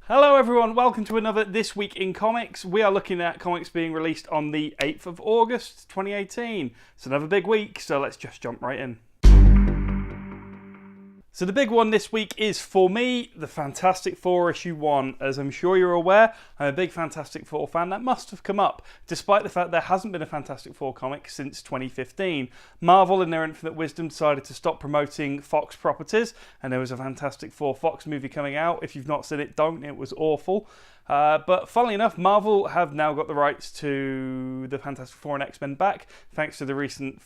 Hello everyone, welcome to another This Week in Comics. We are looking at comics being released on the 8th of August 2018. It's another big week, so let's just jump right in. So the big one this week is, for me, the Fantastic Four issue 1. As I'm sure you're aware, I'm a big Fantastic Four fan. That must have come up, despite the fact there hasn't been a Fantastic Four comic since 2015. Marvel, in their infinite wisdom, decided to stop promoting Fox properties, and there was a Fantastic Four Fox movie coming out. If you've not seen it, don't. It was awful. But funnily enough, Marvel have now got the rights to the Fantastic Four and X-Men back, thanks to the recent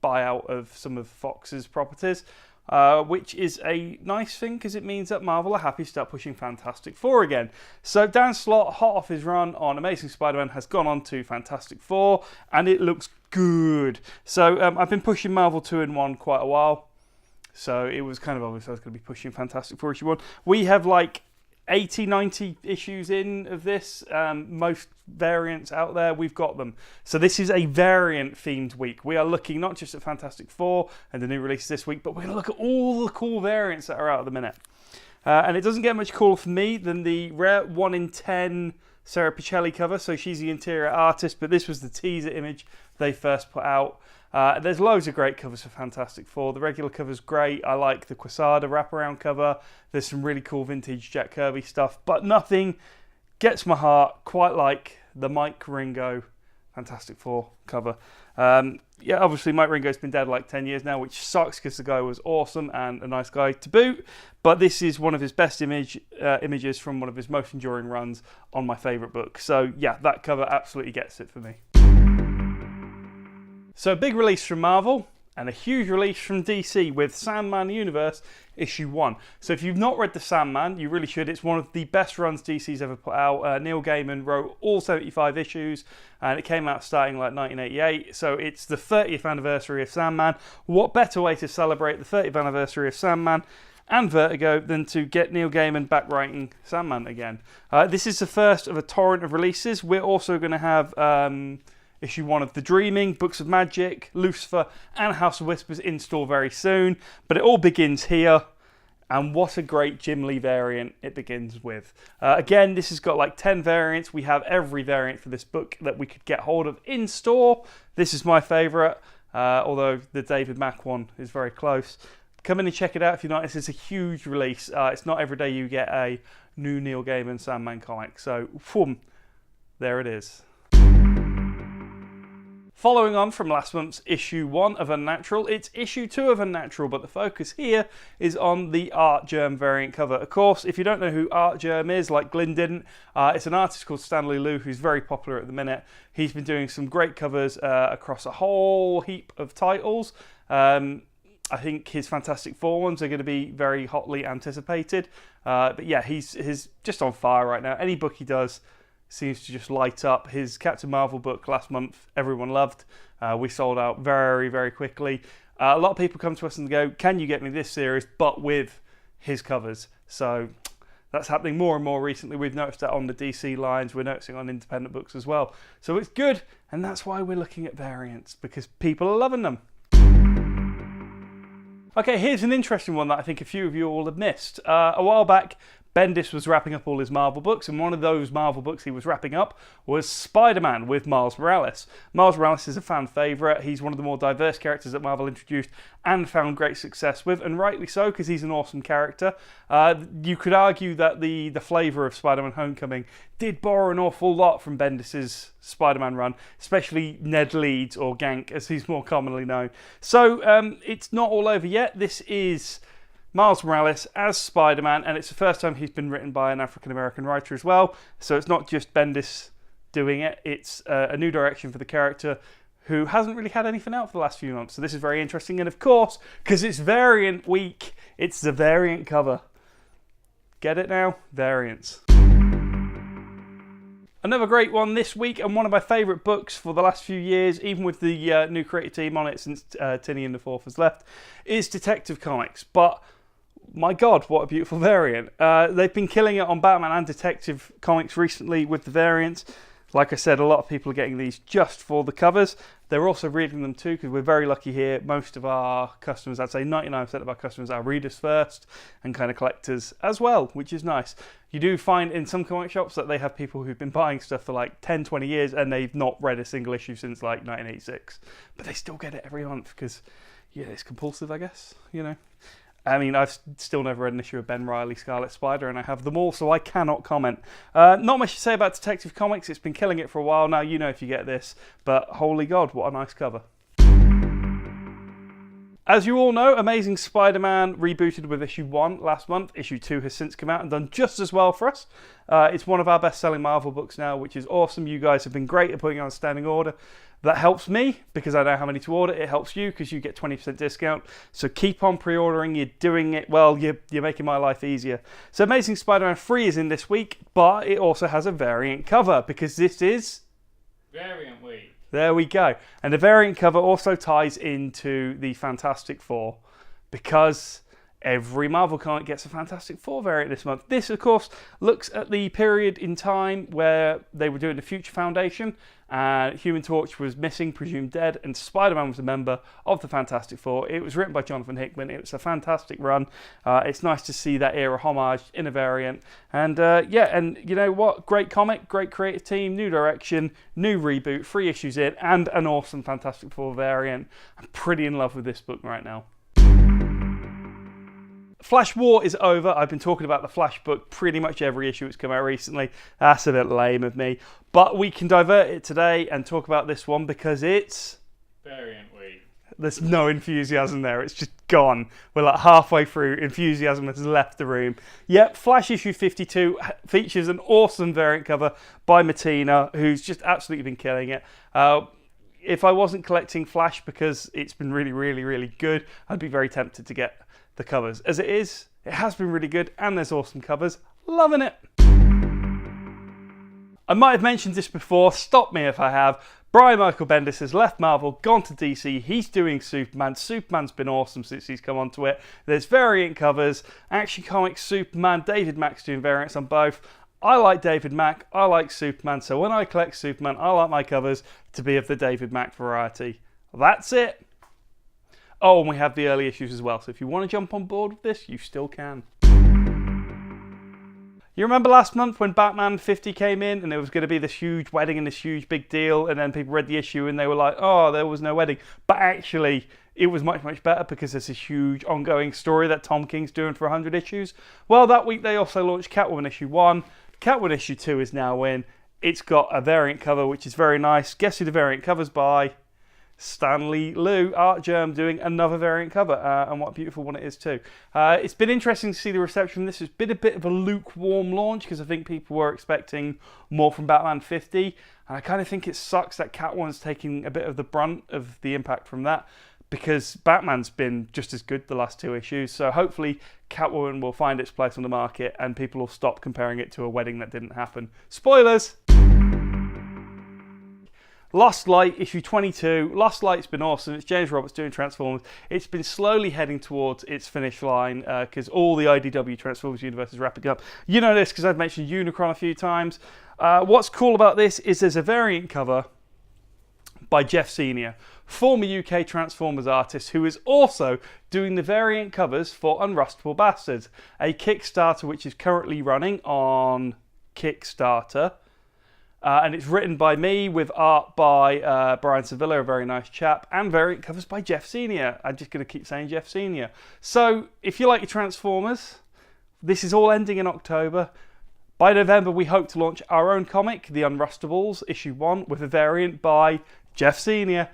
buyout of some of Fox's properties. Which is a nice thing because it means that Marvel are happy to start pushing Fantastic Four again. So Dan Slott, hot off his run on Amazing Spider-Man, has gone on to Fantastic Four, and it looks good. So I've been pushing Marvel 2-in-1 quite a while, so it was kind of obvious I was going to be pushing Fantastic Four issue 1. We have like 80, 90 issues in of this. Most variants out there, we've got them. So this is a variant-themed week. We are looking not just at Fantastic Four and the new release this week, but we're going to look at all the cool variants that are out at the minute. And it doesn't get much cooler for me than the rare 1 in 10 Sarah Pichelli cover. So she's the interior artist, but this was the teaser image they first put out. There's loads of great covers for Fantastic Four. The regular cover's great. I like the Quesada wraparound cover. There's some really cool vintage Jack Kirby stuff, but nothing gets my heart quite like the Mike Ringo Fantastic Four cover. Yeah, obviously Mike Ringo's been dead like 10 years now, which sucks because the guy was awesome and a nice guy to boot. But this is one of his best images from one of his most enduring runs on my favourite book. So yeah, that cover absolutely gets it for me. So a big release from Marvel and a huge release from DC with Sandman Universe issue 1. So if you've not read the Sandman, you really should. It's one of the best runs DC's ever put out. Neil Gaiman wrote all 75 issues and it came out starting like 1988. So it's the 30th anniversary of Sandman. What better way to celebrate the 30th anniversary of Sandman and Vertigo than to get Neil Gaiman back writing Sandman again? This is the first of a torrent of releases. We're also going to have issue 1 of The Dreaming, Books of Magic, Lucifer, and House of Whispers in store very soon. But it all begins here, and what a great Jim Lee variant it begins with. Again, this has got like 10 variants. We have every variant for this book that we could get hold of in store. This is my favourite, although the David Mack one is very close. Come in and check it out if you like. This is a huge release. It's not every day you get a new Neil Gaiman Sandman comic. So, whoom, there it is. Following on from last month's issue 1 of Unnatural, it's issue 2 of Unnatural, but the focus here is on the Art Germ variant cover. Of course, if you don't know who Art Germ is, like Glyn didn't, it's an artist called Stanley Liu who's very popular at the minute. He's been doing some great covers across a whole heap of titles. I think his Fantastic Four ones are going to be very hotly anticipated. But yeah, he's just on fire right now. Any book he does seems to just light up. His Captain Marvel book last month, everyone loved. We sold out very, very quickly. A lot of people come to us and go, can you get me this series, but with his covers? So that's happening more and more recently. We've noticed that on the DC lines. We're noticing on independent books as well. So it's good, and that's why we're looking at variants, because people are loving them. Okay, here's an interesting one that I think a few of you all have missed. A while back, Bendis was wrapping up all his Marvel books, and one of those Marvel books he was wrapping up was Spider-Man with Miles Morales. Miles Morales is a fan favourite. He's one of the more diverse characters that Marvel introduced and found great success with, and rightly so, because he's an awesome character. You could argue that the flavour of Spider-Man Homecoming did borrow an awful lot from Bendis' Spider-Man run, especially Ned Leeds, or Gank, as he's more commonly known. So it's not all over yet. This is Miles Morales as Spider-Man, and it's the first time he's been written by an African-American writer as well. So it's not just Bendis doing it, it's a new direction for the character who hasn't really had anything out for the last few months. So this is very interesting, and of course, because it's variant week, it's the variant cover. Get it now? Variants. Another great one this week, and one of my favourite books for the last few years, even with the new creative team on it since Tinian the Fourth has left, is Detective Comics. But my God, what a beautiful variant. They've been killing it on Batman and Detective Comics recently with the variants. Like I said, a lot of people are getting these just for the covers. They're also reading them too, because we're very lucky here. Most of our customers, I'd say 99% of our customers, are readers first and kind of collectors as well, which is nice. You do find in some comic shops that they have people who've been buying stuff for like 10, 20 years and they've not read a single issue since like 1986. But they still get it every month because, yeah, it's compulsive, I guess, you know. I mean, I've still never read an issue of Ben Reilly Scarlet Spider, and I have them all, so I cannot comment. Not much to say about Detective Comics. It's been killing it for a while now. You know if you get this, but holy God, what a nice cover. As you all know, Amazing Spider-Man rebooted with issue 1 last month. Issue 2 has since come out and done just as well for us. It's one of our best-selling Marvel books now, which is awesome. You guys have been great at putting on a standing order. That helps me because I know how many to order. It helps you because you get 20% discount. So keep on pre-ordering. You're doing it well. You're making my life easier. So Amazing Spider-Man 3 is in this week, but it also has a variant cover because this is Variant Week. There we go. And the variant cover also ties into the Fantastic Four because every Marvel comic gets a Fantastic Four variant this month. This, of course, looks at the period in time where they were doing the Future Foundation and Human Torch was missing, presumed dead, and Spider-Man was a member of the Fantastic Four. It was written by Jonathan Hickman. It was a fantastic run. It's nice to see that era homage in a variant. And yeah, and you know what? Great comic, great creative team, new direction, new reboot, 3 issues in, and an awesome Fantastic Four variant. I'm pretty in love with this book right now. Flash War is over. I've been talking about the Flash book pretty much every issue that's come out recently. That's a bit lame of me. But we can divert it today and talk about this one because it's Variant Week. There's no enthusiasm there. It's just gone. We're like halfway through. Enthusiasm has left the room. Yep, Flash issue 52 features an awesome variant cover by Martina, who's just absolutely been killing it. If I wasn't collecting Flash because it's been really, really, really good, I'd be very tempted to get the covers. As it is, it has been really good and there's awesome covers. Loving it. I might have mentioned this before, stop me if I have. Brian Michael Bendis has left Marvel, gone to DC. He's doing Superman. Superman's been awesome since he's come onto it. There's variant covers, Action Comics, Superman, David Mack's doing variants on both. I like David Mack, I like Superman, so when I collect Superman, I like my covers to be of the David Mack variety. That's it. Oh, and we have the early issues as well, so if you want to jump on board with this, you still can. You remember last month when Batman 50 came in and there was going to be this huge wedding and this huge big deal, and then people read the issue and they were like, oh, there was no wedding. But actually, it was much, much better because there's a huge ongoing story that Tom King's doing for 100 issues. Well, that week they also launched Catwoman issue 1. Catwoman issue 2 is now in. It's got a variant cover, which is very nice. Guess who the variant cover's by? Stanley Liu, Art Germ, doing another variant cover, and what a beautiful one it is too. It's been interesting to see the reception. This has been a bit of a lukewarm launch because I think people were expecting more from Batman 50, and I kind of think it sucks that Catwoman's taking a bit of the brunt of the impact from that because Batman's been just as good the last 2 issues, so hopefully Catwoman will find its place on the market and people will stop comparing it to a wedding that didn't happen. Spoilers! Lost Light, issue 22. Lost Light's been awesome. It's James Roberts doing Transformers. It's been slowly heading towards its finish line because all the IDW Transformers universe is wrapping up. You know this because I've mentioned Unicron a few times. What's cool about this is there's a variant cover by Jeff Senior, former UK Transformers artist who is also doing the variant covers for Unrustable Bastards, a Kickstarter which is currently running on Kickstarter. And it's written by me with art by Brian Sevilla, a very nice chap, and variant covers by Jeff Senior. I'm just going to keep saying Jeff Senior. So if you like your Transformers, this is all ending in October. By November, we hope to launch our own comic, The Unrustables, issue 1, with a variant by Jeff Senior.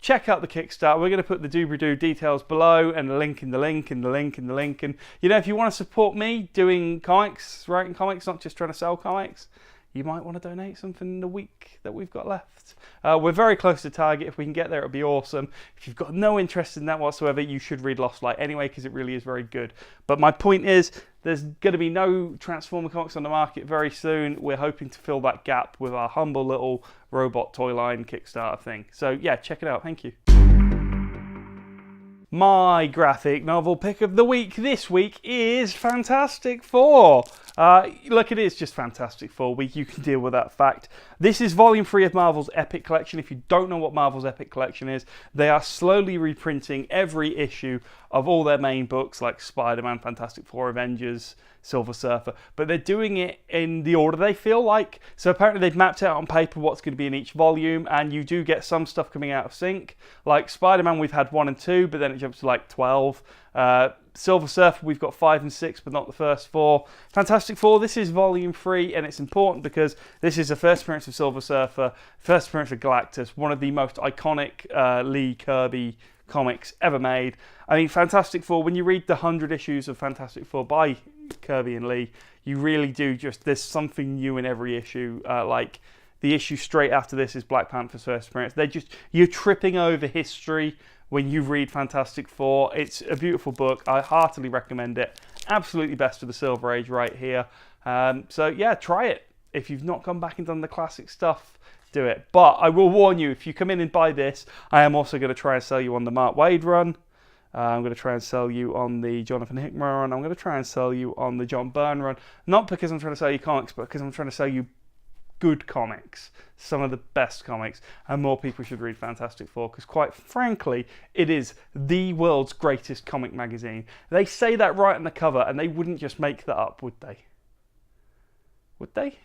Check out the Kickstarter. We're going to put the doobly-doo details below and a link in the link and the link and the link. And, you know, if you want to support me doing comics, writing comics, not just trying to sell comics, you might want to donate something in the week that we've got left. We're very close to target. If we can get there, it'll be awesome. If you've got no interest in that whatsoever, you should read Lost Light anyway, because it really is very good. But my point is, there's going to be no Transformer comics on the market very soon. We're hoping to fill that gap with our humble little robot toy line Kickstarter thing. So yeah, check it out. Thank you. My graphic novel pick of the week this week is Fantastic Four. Look, it is just Fantastic Four week. You can deal with that fact. This is volume 3 of Marvel's Epic Collection. If you don't know what Marvel's Epic Collection is, they are slowly reprinting every issue of all their main books like Spider-Man, Fantastic Four, Avengers, Silver Surfer, but they're doing it in the order they feel like. So apparently they've mapped out on paper what's going to be in each volume, and you do get some stuff coming out of sync. Like Spider-Man, we've had 1 and 2, but then it jumps to like 12. Silver Surfer, we've got 5 and 6, but not the first 4. Fantastic Four, this is volume 3, and it's important because this is the first appearance of Silver Surfer, first appearance of Galactus, one of the most iconic Lee Kirby comics ever made. I mean, Fantastic Four, when you read the 100 issues of Fantastic Four by Kirby and Lee, you really do there's something new in every issue. Like the issue straight after this is Black Panther's first appearance. You're tripping over history when you read Fantastic Four. It's a beautiful book. I heartily recommend it. Absolutely best of the Silver Age right here. So yeah, try it. If you've not gone back and done the classic stuff, do it. But I will warn you, if you come in and buy this, I am also going to try and sell you on the Mark Waid run. I'm going to try and sell you on the Jonathan Hickman run. I'm going to try and sell you on the John Byrne run. Not because I'm trying to sell you comics, but because I'm trying to sell you good comics. Some of the best comics. And more people should read Fantastic Four, because quite frankly, it is the world's greatest comic magazine. They say that right on the cover, and they wouldn't just make that up, would they? Would they?